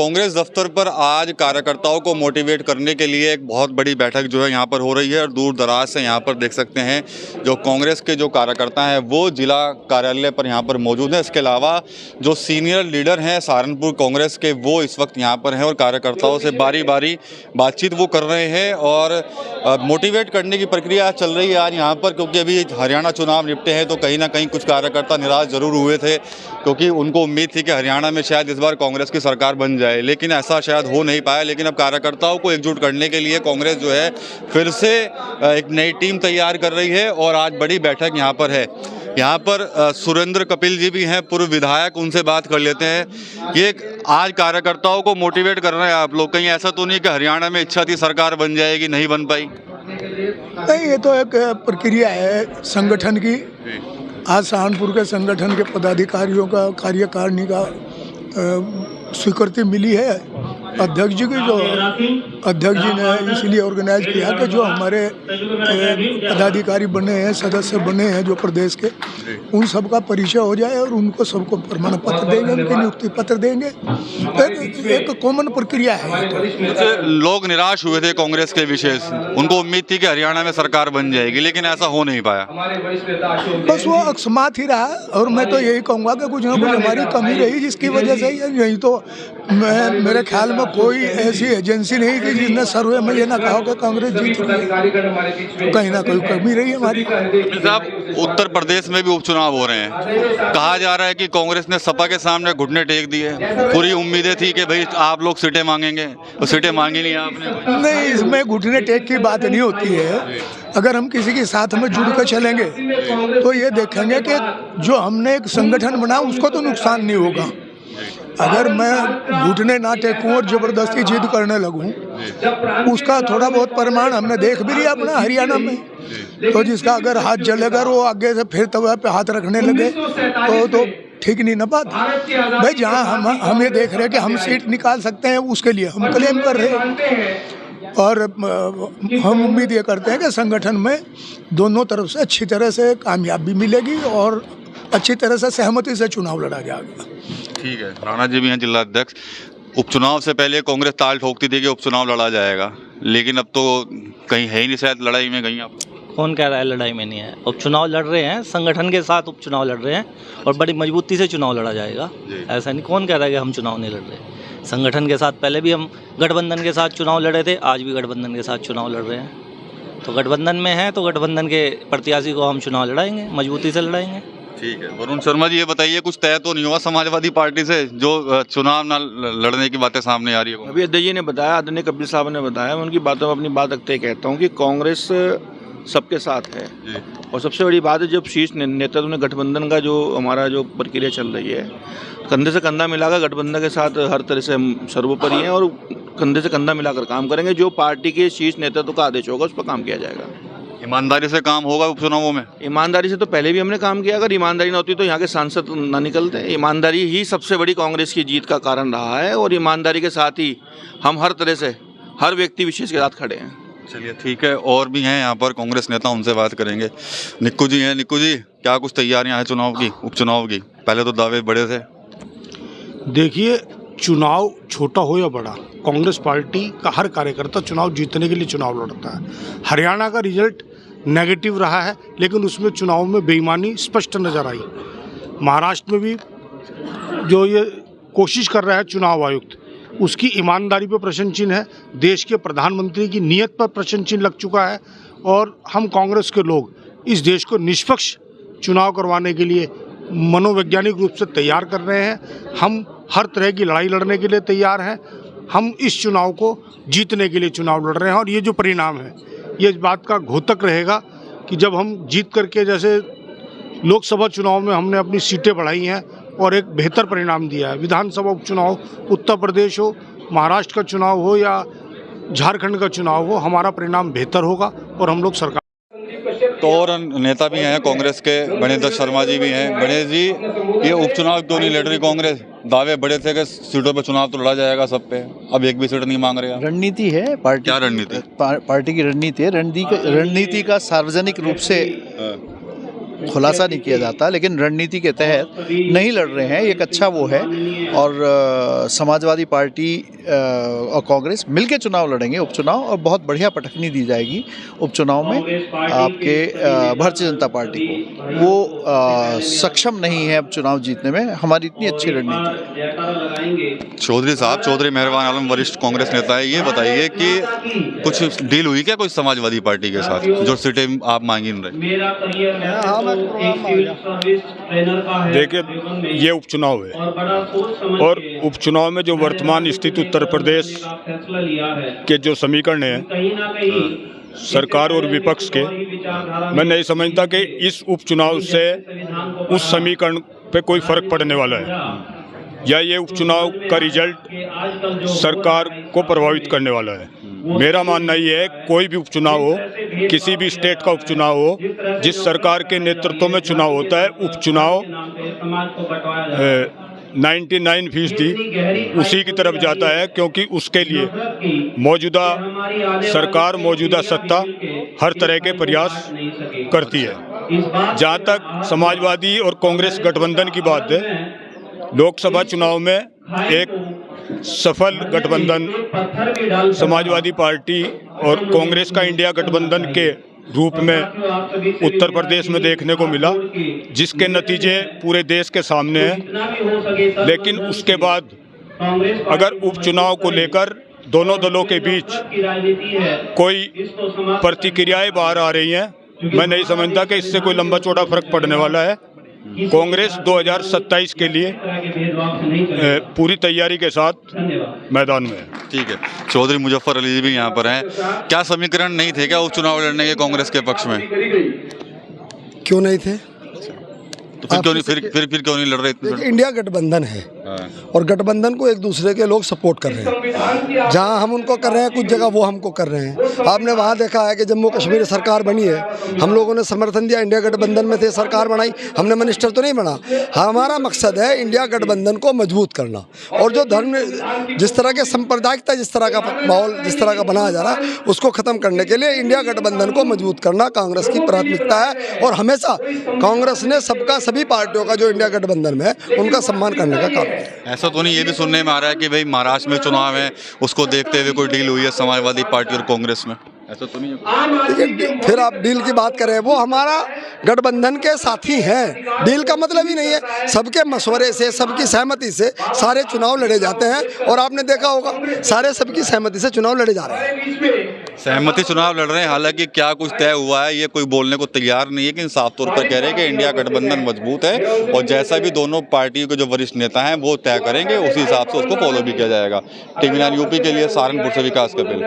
कांग्रेस दफ्तर पर आज कार्यकर्ताओं को मोटिवेट करने के लिए एक बहुत बड़ी बैठक जो है यहाँ पर हो रही है और दूर दराज से यहाँ पर देख सकते हैं जो कांग्रेस के जो कार्यकर्ता हैं वो जिला कार्यालय पर यहाँ पर मौजूद हैं। इसके अलावा जो सीनियर लीडर हैं सहारनपुर कांग्रेस के वो इस वक्त यहाँ पर हैं और कार्यकर्ताओं से बारी बारी बातचीत वो कर रहे हैं और मोटिवेट करने की प्रक्रिया चल रही है आज यहाँ पर, क्योंकि अभी हरियाणा चुनाव निपटे हैं तो कहीं ना कहीं कुछ कार्यकर्ता निराश जरूर हुए थे क्योंकि उनको उम्मीद थी कि हरियाणा में शायद इस बार कांग्रेस की सरकार बन जाए, लेकिन ऐसा शायद हो नहीं पाया। लेकिन अब कार्यकर्ताओं को एकजुट करने के लिए कांग्रेस जो है फिर से एक नई टीम तैयार कर रही है और आज बड़ी बैठक यहाँ पर है। यहाँ पर सुरेंद्र कपिल जी भी हैं, पूर्व विधायक, उनसे बात कर लेते हैं। ये आज कार्यकर्ताओं को मोटिवेट कर रहे हैं आप लोग, कहीं ऐसा तो नहीं कि हरियाणा में इच्छा थी सरकार बन जाएगी, नहीं बन पाई? नहीं, ये तो एक प्रक्रिया है संगठन की। आज सहारनपुर के संगठन के पदाधिकारियों का कार्यकारिणी का स्वीकृति मिली है अध्यक्ष जी की, जो अध्यक्ष जी ने इसलिए ऑर्गेनाइज किया कि जो हमारे पदाधिकारी बने हैं, सदस्य बने हैं जो प्रदेश के, उन सब का परिचय हो जाए और उनको सबको प्रमाण पत्र देंगे, उनके नियुक्ति पत्र देंगे। तो एक कॉमन प्रक्रिया है। तो लोग निराश हुए थे कांग्रेस के विशेष, उनको उम्मीद थी कि हरियाणा में सरकार बन जाएगी, लेकिन ऐसा हो नहीं पाया। बस वो अकस्मात ही रहा और मैं तो यही कहूँगा कि कुछ ना कुछ हमारी कमी रही जिसकी वजह से यही तो मेरे ख्याल में कोई ऐसी एजेंसी नहीं कि जिसने सर्वे में ये ना कहा कि कांग्रेस जीत रही है, कहीं ना कोई कमी रही हमारी। साहब, उत्तर प्रदेश में भी उपचुनाव हो रहे हैं, कहा जा रहा है कि कांग्रेस ने सपा के सामने घुटने टेक दिए, पूरी उम्मीदें थी कि भाई आप लोग सीटें मांगेंगे, तो सीटें मांगी नहीं आपने। नहीं, इसमें घुटने टेक की बात नहीं होती है। अगर हम किसी के साथ में जुड़ कर चलेंगे तो ये देखेंगे कि जो हमने एक संगठन बनाया उसको तो नुकसान नहीं होगा। अगर मैं घुटने ना टेकूं और जबरदस्ती जिद करने लगूं, उसका थोड़ा बहुत परिमाण हमने देख भी लिया अपना हरियाणा में। तो जिसका अगर हाथ जलेगा वो आगे से फिर तवे पे हाथ रखने लगे तो ठीक नहीं ना बात भाई। जहां हम ये देख रहे हैं कि हम सीट निकाल सकते हैं, उसके लिए हम क्लेम कर रहे हैं और हम उम्मीद ये करते हैं कि संगठन में दोनों तरफ से अच्छी तरह से कामयाबी मिलेगी और अच्छी तरह से सहमति से चुनाव लड़ा जाएगा। ठीक है, राणा जी भी हैं जिला अध्यक्ष। उपचुनाव से पहले कांग्रेस ताल ठोकती थी कि उपचुनाव लड़ा जाएगा, लेकिन अब तो कहीं है ही नहीं शायद लड़ाई में। कहीं आप कौन कह रहा है लड़ाई में नहीं है? उपचुनाव लड़ रहे हैं, संगठन के साथ उपचुनाव लड़ रहे हैं और बड़ी मजबूती से चुनाव लड़ा जाएगा। ऐसा नहीं, कौन कह रहा है कि हम चुनाव नहीं लड़ रहे। संगठन के साथ पहले भी हम गठबंधन के साथ चुनाव लड़े थे, आज भी गठबंधन के साथ चुनाव लड़ रहे हैं। तो गठबंधन में है तो गठबंधन के प्रत्याशी को हम चुनाव लड़ाएंगे, मजबूती से लड़ाएंगे। ठीक है, वरुण शर्मा जी ये बताइए, कुछ तय तो नहीं हुआ समाजवादी पार्टी से जो चुनाव ना लड़ने की बातें सामने आ रही है? अभी अध्यक्ष जी ने बताया, आदरणीय कपिल साहब ने बताया, मैं उनकी बातों में अपनी बात रखते कहता हूँ कि कांग्रेस सबके साथ है और सबसे बड़ी बात है जब शीर्ष नेतृत्व ने गठबंधन का जो हमारा जो प्रक्रिया चल रही है, कंधे से कंधा मिलाकर गठबंधन के साथ हर तरह से हम सर्वोपरि हैं और कंधे से कंधा मिलाकर काम करेंगे। जो पार्टी के शीर्ष नेतृत्व का आदेश होगा उस पर काम किया जाएगा। ईमानदारी से काम होगा उपचुनावों में? ईमानदारी से तो पहले भी हमने काम किया, अगर ईमानदारी ना होती तो यहाँ के सांसद ना निकलते। ईमानदारी ही सबसे बड़ी कांग्रेस की जीत का कारण रहा है और ईमानदारी के साथ ही हम हर तरह से हर व्यक्ति विशेष के साथ खड़े हैं। चलिए ठीक है, और भी हैं यहाँ पर कांग्रेस नेता, उनसे बात करेंगे। निक्कू जी हैं। निक्कू जी, क्या कुछ तैयारियां हैं चुनाव की, उपचुनाव की? पहले तो दावे बड़े थे। देखिए, चुनाव छोटा हो या बड़ा, कांग्रेस पार्टी का हर कार्यकर्ता चुनाव जीतने के लिए चुनाव लड़ता है। हरियाणा का रिजल्ट नेगेटिव रहा है, लेकिन उसमें चुनाव में बेईमानी स्पष्ट नजर आई। महाराष्ट्र में भी जो ये कोशिश कर रहा है चुनाव आयुक्त, उसकी ईमानदारी पर प्रश्न चिन्ह है। देश के प्रधानमंत्री की नीयत पर प्रश्न चिन्ह लग चुका है और हम कांग्रेस के लोग इस देश को निष्पक्ष चुनाव करवाने के लिए मनोवैज्ञानिक रूप से तैयार कर रहे हैं। हम हर तरह की लड़ाई लड़ने के लिए तैयार हैं। हम इस चुनाव को जीतने के लिए चुनाव लड़ रहे हैं और ये जो परिणाम है ये इस बात का घोतक रहेगा कि जब हम जीत करके, जैसे लोकसभा चुनाव में हमने अपनी सीटें बढ़ाई हैं और एक बेहतर परिणाम दिया है, विधानसभा उपचुनाव उत्तर प्रदेश हो, महाराष्ट्र का चुनाव हो या झारखंड का चुनाव हो, हमारा परिणाम बेहतर होगा और हम लोग सरकार। तो और नेता भी हैं कांग्रेस के, गणेश शर्मा जी भी हैं। गणेश जी, ये उपचुनाव क्यों नहीं लड़ रही कांग्रेस? दावे बड़े थे कि सीटों पे चुनाव तो लड़ा जाएगा सब पे, अब एक भी सीट नहीं मांग रहे। रणनीति है पार्टी। क्या रणनीति? पार्टी की रणनीति है। रणनीति का सार्वजनिक रूप से खुलासा नहीं किया जाता, लेकिन रणनीति के तहत नहीं लड़ रहे हैं, एक अच्छा वो है। और समाजवादी पार्टी और कांग्रेस मिलके चुनाव लड़ेंगे, उपचुनाव, और बहुत बढ़िया पटखनी दी जाएगी उपचुनाव में आपके भारतीय जनता पार्टी को। वो सक्षम नहीं है अब चुनाव जीतने में, हमारी इतनी अच्छी रणनीति है। चौधरी साहब, चौधरी मेहरबान आलम वरिष्ठ कांग्रेस नेता है, ये बताइए कि कुछ डील हुई क्या कोई समाजवादी पार्टी के साथ जो सीटें आप मांग नहीं रहे? देखिए, ये उपचुनाव है और उपचुनाव में जो वर्तमान स्थिति उत्तर प्रदेश के जो समीकरण है सरकार और विपक्ष के, मैं नहीं समझता कि इस उपचुनाव से उस समीकरण पे कोई फर्क पड़ने वाला है या ये उपचुनाव का रिजल्ट सरकार को प्रभावित करने वाला है। मेरा मानना ये है, कोई भी उपचुनाव हो, किसी भी स्टेट का उपचुनाव हो, जिस सरकार के नेतृत्व में चुनाव होता है, उपचुनाव 99% उसी की तरफ जाता है, क्योंकि उसके लिए मौजूदा सरकार, मौजूदा सत्ता हर तरह के प्रयास करती है। जहाँ तक समाजवादी और कांग्रेस गठबंधन की बात है, लोकसभा चुनाव में एक सफल गठबंधन समाजवादी पार्टी और कांग्रेस का इंडिया गठबंधन के रूप में उत्तर प्रदेश में देखने को मिला, जिसके नतीजे पूरे देश के सामने हैं। लेकिन उसके बाद अगर उपचुनाव को लेकर दोनों दलों के बीच कोई प्रतिक्रियाएं बाहर आ रही हैं, मैं नहीं समझता कि इससे कोई लंबा चौड़ा फर्क पड़ने वाला है। कांग्रेस 2027 के लिए पूरी तैयारी के साथ मैदान में है। ठीक है, चौधरी मुजफ्फर अली भी यहाँ पर हैं। क्या समीकरण नहीं थे क्या उपचुनाव लड़ने के कांग्रेस के पक्ष में? क्यों नहीं थे? तो फिर क्यों नहीं, फिर क्यों नहीं लड़ रहे इतने? इंडिया गठबंधन है और गठबंधन को एक दूसरे के लोग सपोर्ट कर रहे हैं। जहां हम उनको कर रहे हैं, कुछ जगह वो हमको कर रहे हैं। आपने वहां देखा है कि जम्मू कश्मीर सरकार बनी है, हम लोगों ने समर्थन दिया, इंडिया गठबंधन में थे, सरकार बनाई, हमने मिनिस्टर तो नहीं बना। हमारा मकसद है इंडिया गठबंधन को मजबूत करना, और जो धर्म, जिस तरह के सांप्रदायिकता, जिस तरह का माहौल जिस तरह का बनाया जा रहा है, उसको ख़त्म करने के लिए इंडिया गठबंधन को मजबूत करना कांग्रेस की प्राथमिकता है। और हमेशा कांग्रेस ने सभी पार्टियों का जो इंडिया गठबंधन में है उनका सम्मान करने का काम किया। ऐसा तो नहीं ये भी सुनने में आ रहा है कि भाई महाराष्ट्र में चुनाव है, उसको देखते हुए कोई डील हुई है समाजवादी पार्टी और कांग्रेस में? ऐसा तो नहीं है? देखिए, फिर आप डील की बात करें, वो हमारा गठबंधन के साथी हैं। डील का मतलब ही नहीं है, सबके मशवरे से, सबकी सहमति से सारे चुनाव लड़े जाते हैं। और आपने देखा होगा, सारे सबकी सहमति से चुनाव लड़े जा रहे हैं। सहमति चुनाव लड़ रहे हैं, हालांकि क्या कुछ तय हुआ है ये कोई बोलने को तैयार नहीं है, लेकिन साफ तौर पर कह रहे हैं कि इंडिया गठबंधन मजबूत है और जैसा भी दोनों पार्टियों के जो वरिष्ठ नेता हैं वो तय करेंगे, उसी हिसाब से उसको फॉलो भी किया जाएगा। टीवी 9 यूपी के लिए सहारनपुर से विकास कपिल।